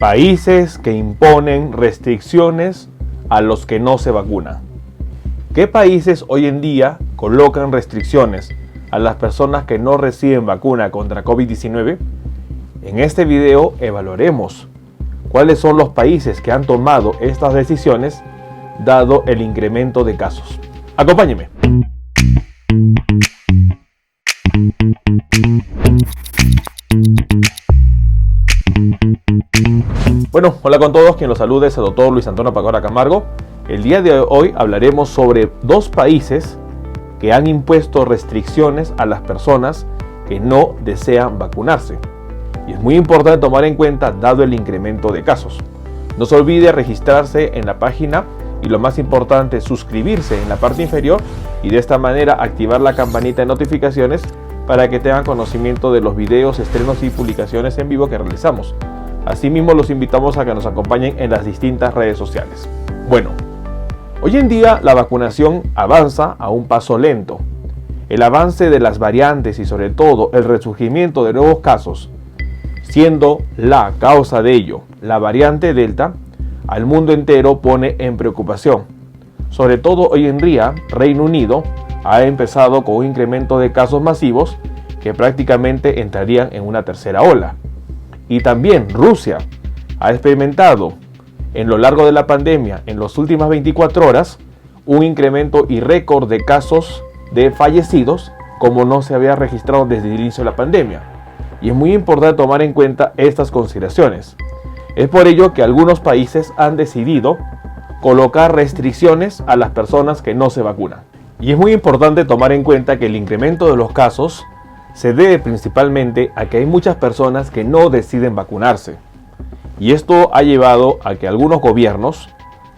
Países que imponen restricciones a los que no se vacunan. ¿Qué países hoy en día colocan restricciones a las personas que no reciben vacuna contra COVID-19? En este video evaluaremos cuáles son los países que han tomado estas decisiones dado el incremento de casos. Acompáñenme. Bueno, hola con todos, quien los saluda es el doctor Luis Antonio Pacora Camargo. El día de hoy hablaremos sobre dos países que han impuesto restricciones a las personas que no desean vacunarse. Y es muy importante tomar en cuenta dado el incremento de casos. No se olvide registrarse en la página y lo más importante, suscribirse en la parte inferior y de esta manera activar la campanita de notificaciones para que tengan conocimiento de los videos, estrenos y publicaciones en vivo que realizamos. Asimismo, los invitamos a que nos acompañen en las distintas redes sociales. Bueno, hoy en día la vacunación avanza a un paso lento. El avance de las variantes y sobre todo el resurgimiento de nuevos casos, siendo la causa de ello la variante Delta, al mundo entero pone en preocupación. Sobre todo hoy en día, Reino Unido ha empezado con un incremento de casos masivos que prácticamente entrarían en una tercera ola. Y también Rusia ha experimentado en lo largo de la pandemia, en las últimas 24 horas, un incremento y récord de casos de fallecidos como no se había registrado desde el inicio de la pandemia. Y es muy importante tomar en cuenta estas consideraciones. Es por ello que algunos países han decidido colocar restricciones a las personas que no se vacunan. Y es muy importante tomar en cuenta que el incremento de los casos se debe principalmente a que hay muchas personas que no deciden vacunarse. Y esto ha llevado a que algunos gobiernos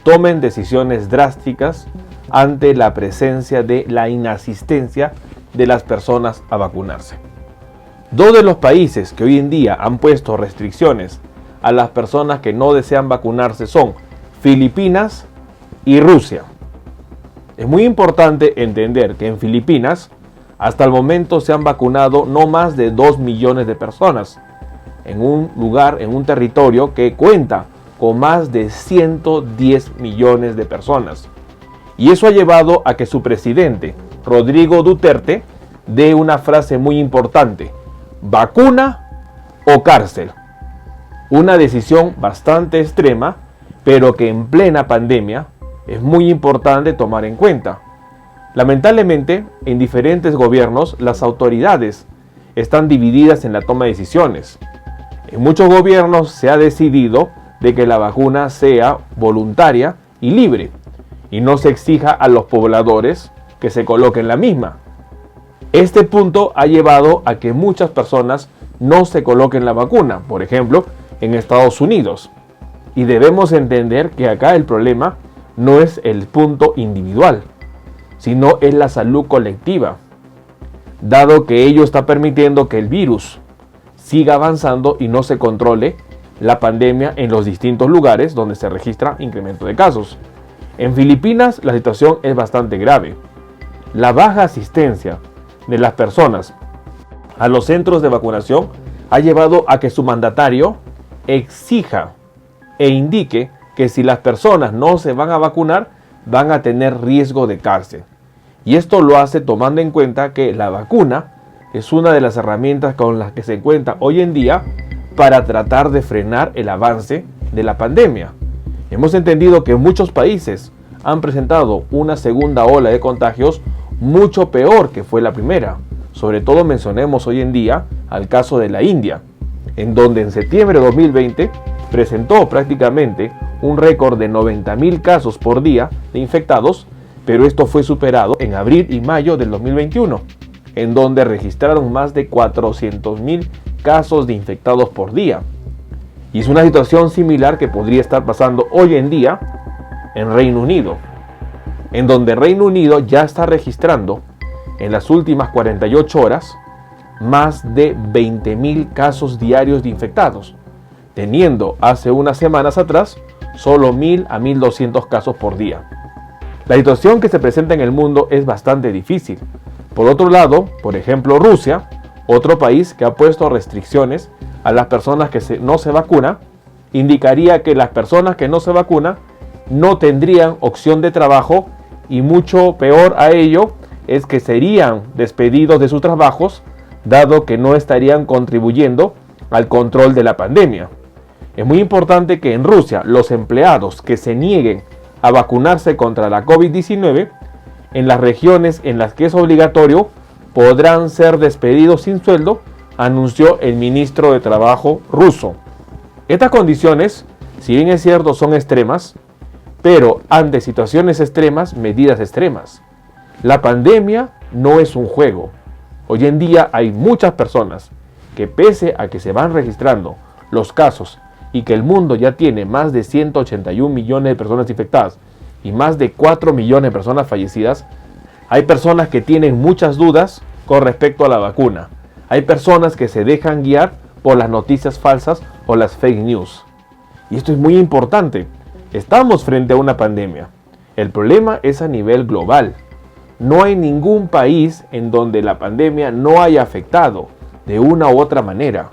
tomen decisiones drásticas ante la presencia de la inasistencia de las personas a vacunarse. Dos de los países que hoy en día han puesto restricciones a las personas que no desean vacunarse son Filipinas y Rusia. Es muy importante entender que en Filipinas hasta el momento se han vacunado no más de 2 millones de personas en un lugar, en un territorio que cuenta con más de 110 millones de personas. Y eso ha llevado a que su presidente, Rodrigo Duterte, dé una frase muy importante: vacuna o cárcel. Una decisión bastante extrema, pero que en plena pandemia es muy importante tomar en cuenta. Lamentablemente, en diferentes gobiernos, las autoridades están divididas en la toma de decisiones. En muchos gobiernos se ha decidido de que la vacuna sea voluntaria y libre, y no se exija a los pobladores que se coloquen la misma. Este punto ha llevado a que muchas personas no se coloquen la vacuna, por ejemplo, en Estados Unidos. Y debemos entender que acá el problema no es el punto individual, sino es la salud colectiva, dado que ello está permitiendo que el virus siga avanzando y no se controle la pandemia en los distintos lugares donde se registra incremento de casos. En Filipinas la situación es bastante grave. La baja asistencia de las personas a los centros de vacunación ha llevado a que su mandatario exija e indique que si las personas no se van a vacunar, van a tener riesgo de cárcel. Y esto lo hace tomando en cuenta que la vacuna es una de las herramientas con las que se cuenta hoy en día para tratar de frenar el avance de la pandemia. Hemos entendido que muchos países han presentado una segunda ola de contagios mucho peor que fue la primera. Sobre todo mencionemos hoy en día al caso de la India, en donde en septiembre de 2020 presentó prácticamente un récord de 90.000 casos por día de infectados, pero esto fue superado en abril y mayo del 2021, en donde registraron más de 400.000 casos de infectados por día. Y es una situación similar que podría estar pasando hoy en día en Reino Unido, en donde Reino Unido ya está registrando en las últimas 48 horas más de 20.000 casos diarios de infectados, teniendo hace unas semanas atrás solo 1.000 a 1.200 casos por día. La situación que se presenta en el mundo es bastante difícil. Por otro lado, por ejemplo, Rusia, otro país que ha puesto restricciones a las personas que no se vacunan, indicaría que las personas que no se vacunan no tendrían opción de trabajo y mucho peor a ello es que serían despedidos de sus trabajos dado que no estarían contribuyendo al control de la pandemia. Es muy importante que en Rusia los empleados que se nieguen a vacunarse contra la COVID-19 en las regiones en las que es obligatorio podrán ser despedidos sin sueldo, anunció el ministro de Trabajo ruso. Estas condiciones, si bien es cierto, son extremas, pero ante situaciones extremas, medidas extremas. La pandemia no es un juego. Hoy en día hay muchas personas que pese a que se van registrando los casos y que el mundo ya tiene más de 181 millones de personas infectadas y más de 4 millones de personas fallecidas, hay personas que tienen muchas dudas con respecto a la vacuna. Hay personas que se dejan guiar por las noticias falsas o las fake news. Y esto es muy importante. Estamos frente a una pandemia. El problema es a nivel global. No hay ningún país en donde la pandemia no haya afectado de una u otra manera.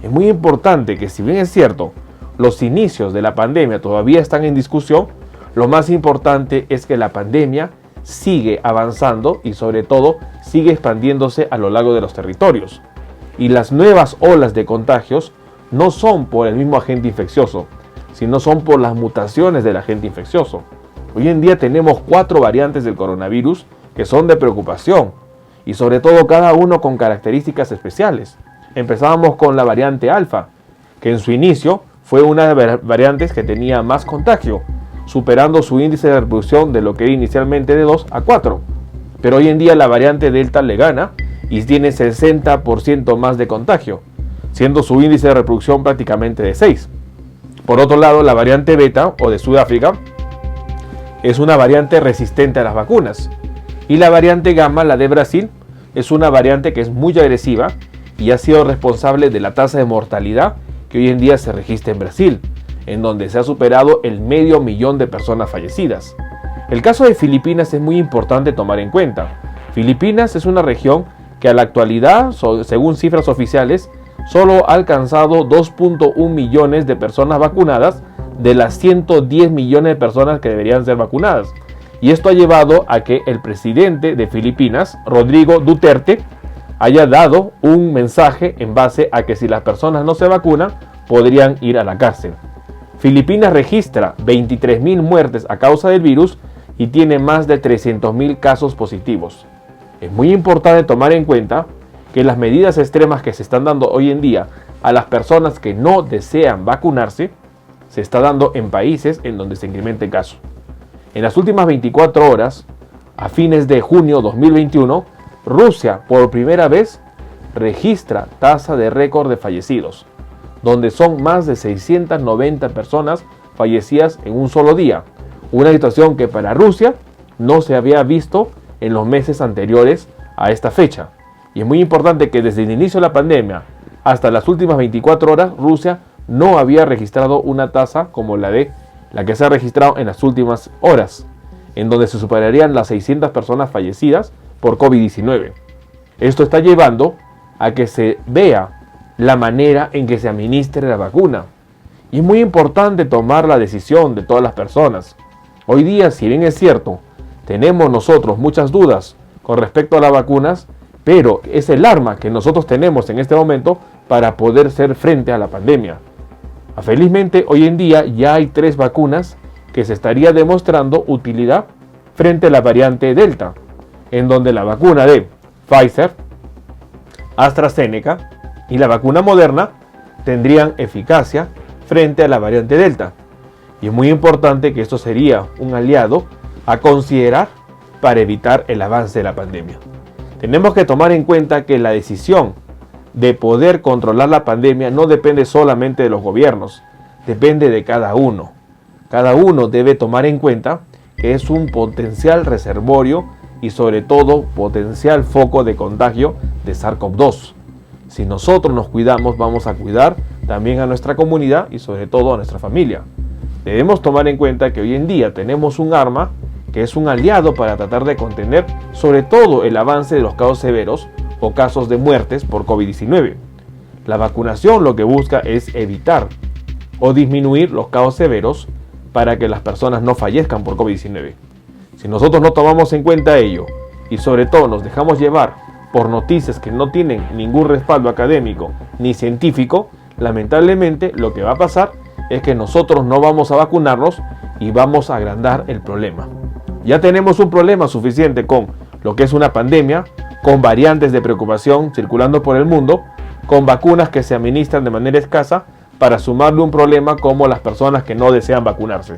Es muy importante que, si bien es cierto, los inicios de la pandemia todavía están en discusión, lo más importante es que la pandemia sigue avanzando y sobre todo sigue expandiéndose a lo largo de los territorios. Y las nuevas olas de contagios no son por el mismo agente infeccioso, sino son por las mutaciones del agente infeccioso. Hoy en día tenemos 4 variantes del coronavirus que son de preocupación y sobre todo cada uno con características especiales. Empezábamos con la variante alfa, que en su inicio fue una de las variantes que tenía más contagio, superando su índice de reproducción de lo que era inicialmente de 2 a 4. Pero hoy en día la variante delta le gana y tiene 60% más de contagio, siendo su índice de reproducción prácticamente de 6. Por otro lado, la variante beta o de Sudáfrica es una variante resistente a las vacunas. Y la variante gamma, la de Brasil, es una variante que es muy agresiva y ha sido responsable de la tasa de mortalidad que hoy en día se registra en Brasil, en donde se ha superado el 500.000 de personas fallecidas. El caso de Filipinas es muy importante tomar en cuenta. Filipinas es una región que a la actualidad, según cifras oficiales, solo ha alcanzado 2.1 millones de personas vacunadas de las 110 millones de personas que deberían ser vacunadas. Y esto ha llevado a que el presidente de Filipinas, Rodrigo Duterte, haya dado un mensaje en base a que si las personas no se vacunan, podrían ir a la cárcel. Filipinas registra 23.000 muertes a causa del virus y tiene más de 300.000 casos positivos. Es muy importante tomar en cuenta que las medidas extremas que se están dando hoy en día a las personas que no desean vacunarse, se está dando en países en donde se incrementa el caso. En las últimas 24 horas, a fines de junio 2021, Rusia por primera vez registra tasa de récord de fallecidos, donde son más de 690 personas fallecidas en un solo día, una situación que para Rusia no se había visto en los meses anteriores a esta fecha. Y es muy importante que desde el inicio de la pandemia hasta las últimas 24 horas, Rusia no había registrado una tasa como la que se ha registrado en las últimas horas, en donde se superarían las 600 personas fallecidas por COVID-19. Esto está llevando a que se vea la manera en que se administre la vacuna. Y es muy importante tomar la decisión de todas las personas. Hoy día, si bien es cierto, tenemos nosotros muchas dudas con respecto a las vacunas, pero es el arma que nosotros tenemos en este momento para poder hacer frente a la pandemia. Felizmente, hoy en día ya hay 3 vacunas que se estaría demostrando utilidad frente a la variante Delta, en donde la vacuna de Pfizer, AstraZeneca y la vacuna Moderna tendrían eficacia frente a la variante Delta. Y es muy importante que esto sería un aliado a considerar para evitar el avance de la pandemia. Tenemos que tomar en cuenta que la decisión de poder controlar la pandemia no depende solamente de los gobiernos, depende de cada uno. Cada uno debe tomar en cuenta que es un potencial reservorio y sobre todo potencial foco de contagio de SARS-CoV-2. Si nosotros nos cuidamos, vamos a cuidar también a nuestra comunidad y sobre todo a nuestra familia. Debemos tomar en cuenta que hoy en día tenemos un arma que es un aliado para tratar de contener sobre todo el avance de los casos severos o casos de muertes por COVID-19. La vacunación lo que busca es evitar o disminuir los casos severos para que las personas no fallezcan por COVID-19. Si nosotros no tomamos en cuenta ello y sobre todo nos dejamos llevar por noticias que no tienen ningún respaldo académico ni científico, lamentablemente lo que va a pasar es que nosotros no vamos a vacunarnos y vamos a agrandar el problema. Ya tenemos un problema suficiente con lo que es una pandemia, con variantes de preocupación circulando por el mundo, con vacunas que se administran de manera escasa, para sumarle un problema como las personas que no desean vacunarse.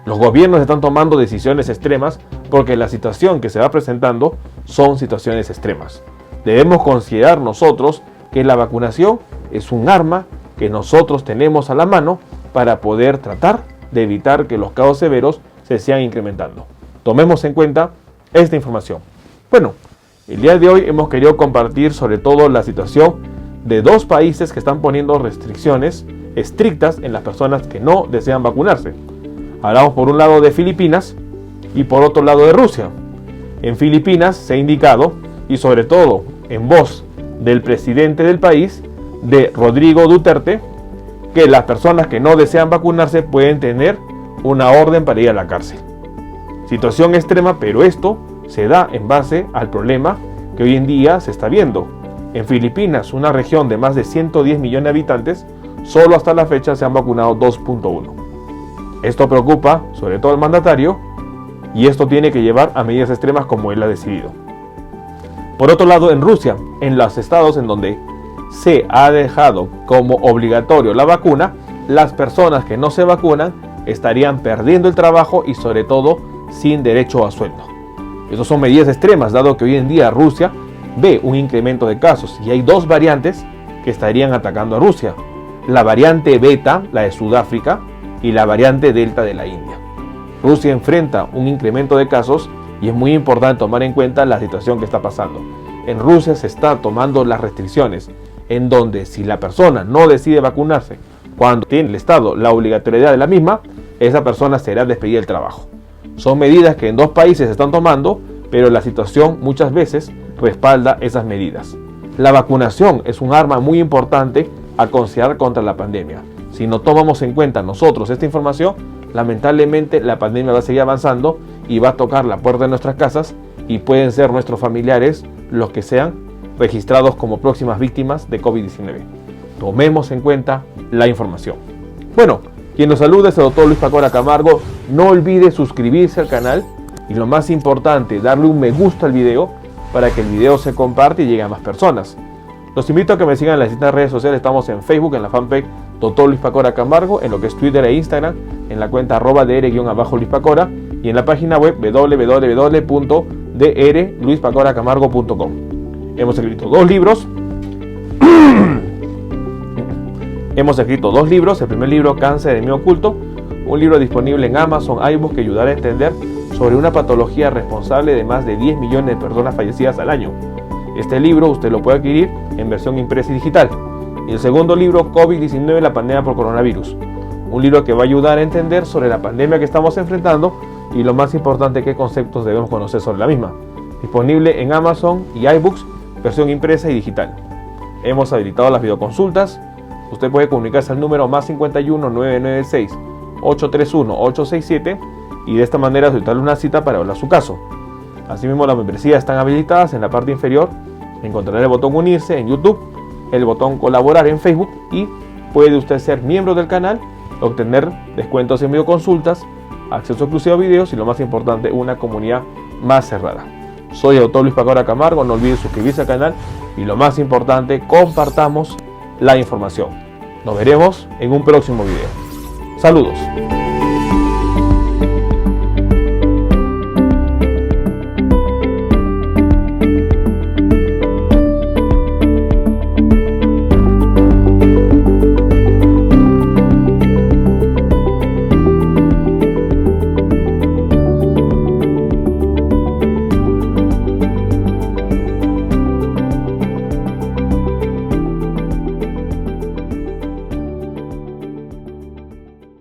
Los gobiernos están tomando decisiones extremas porque la situación que se va presentando son situaciones extremas. Debemos considerar nosotros que la vacunación es un arma que nosotros tenemos a la mano para poder tratar de evitar que los casos severos se sigan incrementando. Tomemos en cuenta esta información. Bueno, el día de hoy hemos querido compartir sobre todo la situación de dos países que están poniendo restricciones estrictas en las personas que no desean vacunarse. Hablamos por un lado de Filipinas y por otro lado de Rusia. En Filipinas se ha indicado, y sobre todo en voz del presidente del país, de Rodrigo Duterte, que las personas que no desean vacunarse pueden tener una orden para ir a la cárcel. Situación extrema, pero esto se da en base al problema que hoy en día se está viendo. En Filipinas, una región de más de 110 millones de habitantes, solo hasta la fecha se han vacunado 2.1. Esto preocupa sobre todo al mandatario y esto tiene que llevar a medidas extremas como él ha decidido. Por otro lado, en Rusia, en los estados en donde se ha dejado como obligatorio la vacuna, las personas que no se vacunan estarían perdiendo el trabajo y sobre todo sin derecho a sueldo. Estas son medidas extremas, dado que hoy en día Rusia ve un incremento de casos y hay dos variantes que estarían atacando a Rusia: la variante beta, la de Sudáfrica, y la variante delta de la India. Rusia enfrenta un incremento de casos y es muy importante tomar en cuenta la situación que está pasando. En Rusia se está tomando las restricciones en donde si la persona no decide vacunarse cuando tiene el Estado la obligatoriedad de la misma, esa persona será despedida del trabajo. Son medidas que en dos países se están tomando, pero la situación muchas veces respalda esas medidas. La vacunación es un arma muy importante a considerar contra la pandemia. Si no tomamos en cuenta nosotros esta información, lamentablemente la pandemia va a seguir avanzando y va a tocar la puerta de nuestras casas y pueden ser nuestros familiares los que sean registrados como próximas víctimas de COVID-19. Tomemos en cuenta la información. Bueno, quien nos saluda es el doctor Luis Pacora Camargo. No olvide suscribirse al canal y lo más importante, darle un me gusta al video para que el video se comparte y llegue a más personas. Los invito a que me sigan en las distintas redes sociales. Estamos en Facebook, en la fanpage Dr. Luis Pacora Camargo, en lo que es Twitter e Instagram, en la cuenta @dr_Luis Pacora y en la página web www.drluispacoracamargo.com. Hemos escrito dos libros. El primer libro, Cáncer en mí oculto, un libro disponible en Amazon, iBooks, que ayudará a entender sobre una patología responsable de más de 10 millones de personas fallecidas al año. Este libro usted lo puede adquirir en versión impresa y digital. Y el segundo libro, COVID-19, la pandemia por coronavirus, un libro que va a ayudar a entender sobre la pandemia que estamos enfrentando y lo más importante, qué conceptos debemos conocer sobre la misma. Disponible en Amazon y iBooks, versión impresa y digital. Hemos habilitado las videoconsultas. Usted puede comunicarse al número +51 996 831 867 y de esta manera solicitarle una cita para hablar su caso. Asimismo, las membresías están habilitadas. En la parte inferior encontrará el botón unirse en YouTube, el botón colaborar en Facebook y puede usted ser miembro del canal, obtener descuentos en videoconsultas, acceso exclusivo a videos y lo más importante, una comunidad más cerrada. Soy el doctor Luis Pacora Camargo. No olvide suscribirse al canal y lo más importante, compartamos la información. Nos veremos en un próximo video. Saludos.